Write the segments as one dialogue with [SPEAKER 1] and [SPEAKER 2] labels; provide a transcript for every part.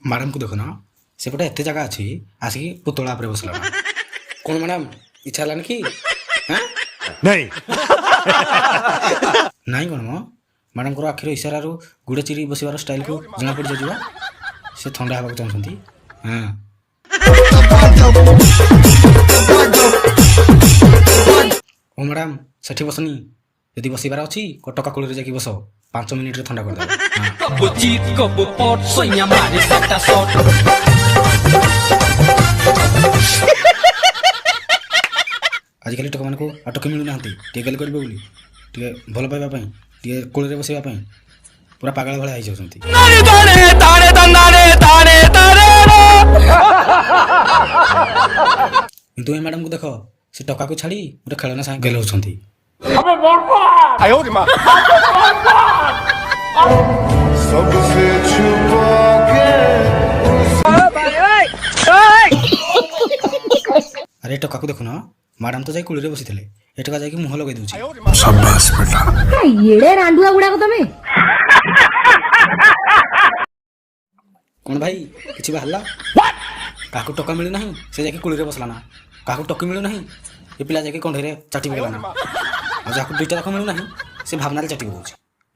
[SPEAKER 1] madam को देखो ना सेपटे एत जगह अच्छी आसिक पुतला पर बसला कौन मैडम इच्छा है कि
[SPEAKER 2] नहीं
[SPEAKER 1] नाई कौन मो मैडम को आखिर इशारा गुड़े चिरी बसबार स्टाइल को जना पड़ जाए से थंडा हवा चाहते हाँ ओ मैडम सेठी बसनी यदि बसबार अच्छी टका कूल जाकि बस 5 मिनिट रे थंडा कर दो आजिकल टका मान को टकी मिलू ना गल करेंगे बोली भल पाइबा कूल बसवा पूरा पागल भाया हो जाती किंतु ए मैडम को देख से टका को छाड़ी गोटे खेलना सागे गेल होती
[SPEAKER 2] सबसे छुपा
[SPEAKER 1] अरे टका को देखुन मैडम तो जाई कुली रे बसी थे ए टका जाई मुह लगे दूची
[SPEAKER 2] शाबाश बेटा
[SPEAKER 3] येड़े रांडुआ गुड़ा को तमे
[SPEAKER 1] कौन भाई किसी बाहरला काकू टका मिलू ना से जाके कुली रे बसला ना काकू टकी मिलू ना ये पिला जाके कंढे रे चाटी पकेला ना और जाकू दुईटा जाक मिलू ना से भावना चाटी पकाउछ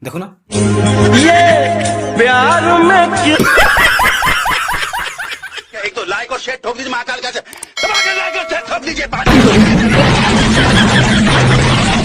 [SPEAKER 1] देखो ना
[SPEAKER 4] ये प्यार में एक तो लाइक और शेयर ठोक दीजिए महाकाल का लाइक और शेयर ठोक दीजिए